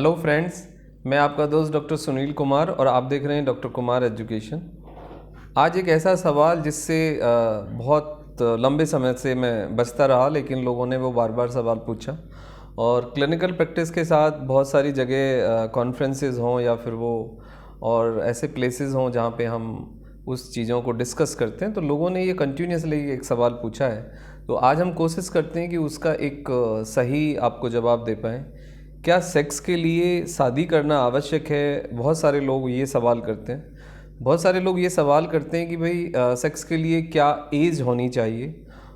Hello friends, मैं आपका दोस्त डॉक्टर सुनील कुमार और आप देख रहे हैं डॉक्टर कुमार एजुकेशन। आज एक ऐसा सवाल जिससे बहुत लंबे समय से मैं बचता रहा, लेकिन लोगों ने वो बार बार सवाल पूछा और क्लिनिकल प्रैक्टिस के साथ बहुत सारी जगह कॉन्फ्रेंसेस हों या फिर वो और ऐसे प्लेसेस हों जहाँ पे हम उस चीज़ों को डिस्कस करते हैं, तो लोगों ने ये कंटिन्यूसली एक सवाल पूछा है। तो आज हम कोशिश करते हैं कि उसका एक सही आपको जवाब दे पाएँ। क्या सेक्स के लिए शादी करना आवश्यक है? बहुत सारे लोग ये सवाल करते हैं। बहुत सारे लोग ये सवाल करते हैं कि भाई सेक्स के लिए क्या एज होनी चाहिए,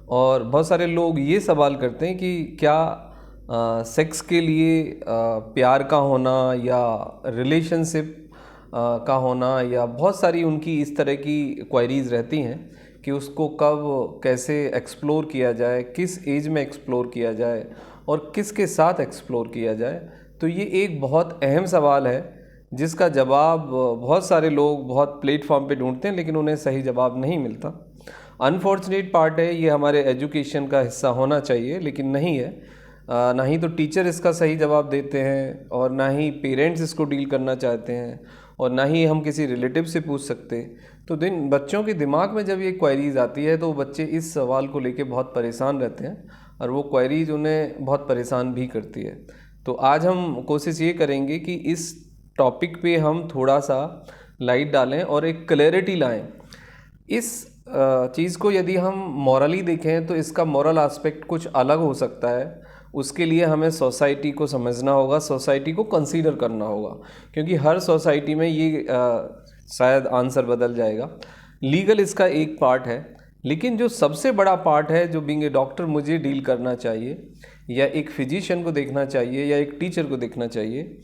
और बहुत सारे लोग ये सवाल करते हैं कि क्या सेक्स के लिए प्यार का होना या रिलेशनशिप का होना, या बहुत सारी उनकी इस तरह की क्वेरीज़ रहती हैं कि उसको कब कैसे एक्सप्लोर किया जाए, किस एज में एक्सप्लोर किया जाए और किसके साथ एक्सप्लोर किया जाए। तो ये एक बहुत अहम सवाल है जिसका जवाब बहुत सारे लोग बहुत प्लेटफॉर्म पे ढूंढते हैं, लेकिन उन्हें सही जवाब नहीं मिलता। अनफॉर्चुनेट पार्ट है, ये हमारे एजुकेशन का हिस्सा होना चाहिए लेकिन नहीं है। ना ही तो टीचर इसका सही जवाब देते हैं और ना ही पेरेंट्स इसको डील करना चाहते हैं और ना ही हम किसी रिलेटिव से पूछ सकते। तो बच्चों के दिमाग में जब ये क्वेरीज आती है तो बच्चे इस सवाल को लेके बहुत परेशान रहते हैं और वो क्वेरीज उन्हें बहुत परेशान भी करती है। तो आज हम कोशिश ये करेंगे कि इस टॉपिक पे हम थोड़ा सा लाइट डालें और एक क्लैरिटी लाएं। इस चीज़ को यदि हम मॉरली देखें तो इसका मॉरल एस्पेक्ट कुछ अलग हो सकता है। उसके लिए हमें सोसाइटी को समझना होगा, सोसाइटी को कंसीडर करना होगा, क्योंकि हर सोसाइटी में ये शायद आंसर बदल जाएगा। लीगल इसका एक पार्ट है, लेकिन जो सबसे बड़ा पार्ट है जो बीइंग ए डॉक्टर मुझे डील करना चाहिए या एक फिजिशियन को देखना चाहिए या एक टीचर को देखना चाहिए,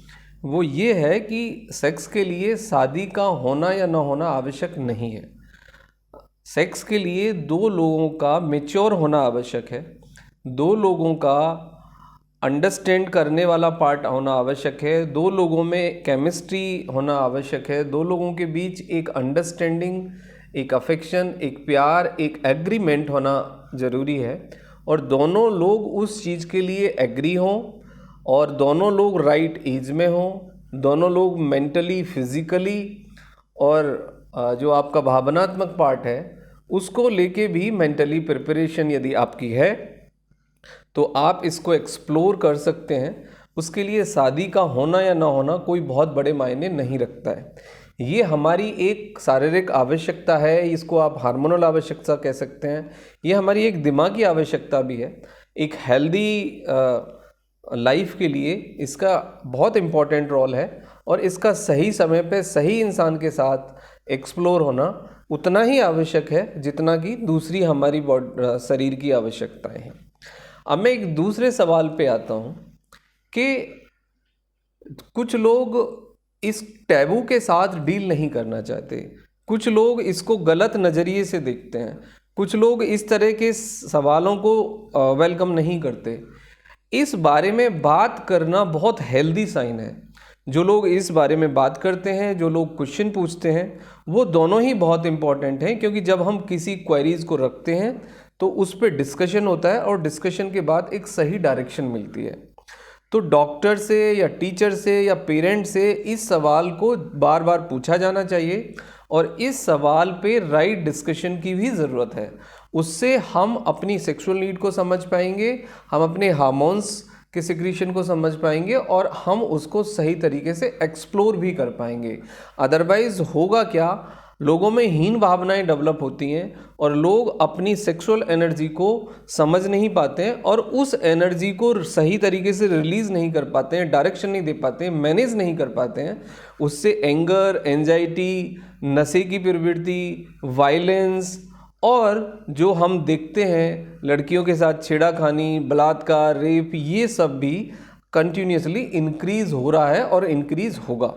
वो ये है कि सेक्स के लिए शादी का होना या ना होना आवश्यक नहीं है। सेक्स के लिए दो लोगों का मैच्योर होना आवश्यक है, दो लोगों का अंडरस्टैंड करने वाला पार्ट होना आवश्यक है, दो लोगों में केमिस्ट्री होना आवश्यक है, दो लोगों के बीच एक अंडरस्टैंडिंग, एक अफेक्शन, एक प्यार, एक एग्रीमेंट होना ज़रूरी है, और दोनों लोग उस चीज़ के लिए एग्री हों और दोनों लोग राइट एज में हों, दोनों लोग मेंटली, फिज़िकली और जो आपका भावनात्मक पार्ट है उसको लेके भी मेंटली प्रिपरेशन यदि आपकी है तो आप इसको एक्सप्लोर कर सकते हैं। उसके लिए शादी का होना या ना होना कोई बहुत बड़े मायने नहीं रखता है। ये हमारी एक शारीरिक आवश्यकता है, इसको आप हार्मोनल आवश्यकता कह सकते हैं। ये हमारी एक दिमागी आवश्यकता भी है। एक हेल्दी लाइफ के लिए इसका बहुत इम्पोर्टेंट रोल है और इसका सही समय पे सही इंसान के साथ एक्सप्लोर होना उतना ही आवश्यक है जितना कि दूसरी हमारी शरीर की आवश्यकताएं हैं। अब मैं एक दूसरे सवाल पे आता हूँ कि कुछ लोग इस टैबू के साथ डील नहीं करना चाहते, कुछ लोग इसको गलत नज़रिए से देखते हैं, कुछ लोग इस तरह के सवालों को वेलकम नहीं करते। इस बारे में बात करना बहुत हेल्दी साइन है। जो लोग इस बारे में बात करते हैं, जो लोग क्वेश्चन पूछते हैं, वो दोनों ही बहुत इंपॉर्टेंट हैं, क्योंकि जब हम किसी क्वेरीज को रखते हैं तो उस पर डिस्कशन होता है और डिस्कशन के बाद एक सही डायरेक्शन मिलती है। तो डॉक्टर से या टीचर से या पेरेंट से इस सवाल को बार बार पूछा जाना चाहिए और इस सवाल पे राइट डिस्कशन की भी ज़रूरत है। उससे हम अपनी सेक्सुअल नीड को समझ पाएंगे, हम अपने हार्मोन्स के सिक्रीशन को समझ पाएंगे और हम उसको सही तरीके से एक्सप्लोर भी कर पाएंगे। अदरवाइज होगा क्या, लोगों में हीन भावनाएं डेवलप होती हैं और लोग अपनी सेक्सुअल एनर्जी को समझ नहीं पाते हैं और उस एनर्जी को सही तरीके से रिलीज़ नहीं कर पाते हैं, डायरेक्शन नहीं दे पाते हैं, मैनेज नहीं कर पाते हैं। उससे एंगर, एंजाइटी, नशे की प्रवृत्ति, वायलेंस और जो हम देखते हैं लड़कियों के साथ छेड़ाखानी, बलात्कार, रेप, ये सब भी कंटिन्यूसली इंक्रीज़ हो रहा है और इंक्रीज़ होगा।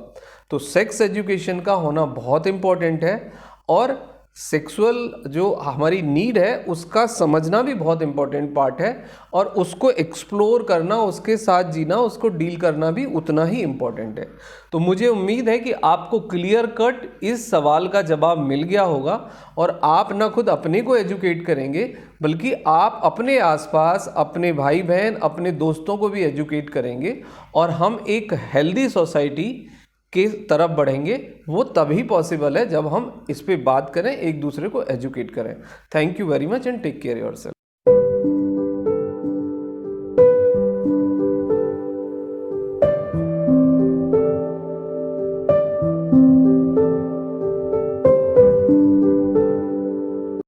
तो सेक्स एजुकेशन का होना बहुत इम्पॉर्टेंट है और सेक्सुअल जो हमारी नीड है उसका समझना भी बहुत इम्पोर्टेंट पार्ट है, और उसको एक्सप्लोर करना, उसके साथ जीना, उसको डील करना भी उतना ही इम्पोर्टेंट है। तो मुझे उम्मीद है कि आपको क्लियर कट इस सवाल का जवाब मिल गया होगा, और आप ना खुद अपने को एजुकेट करेंगे बल्कि आप अपने आसपास अपने भाई बहन, अपने दोस्तों को भी एजुकेट करेंगे, और हम एक हेल्दी सोसाइटी के तरफ बढ़ेंगे। वो तभी पॉसिबल है जब हम इस पे बात करें, एक दूसरे को एजुकेट करें। Thank you very much and take care yourself.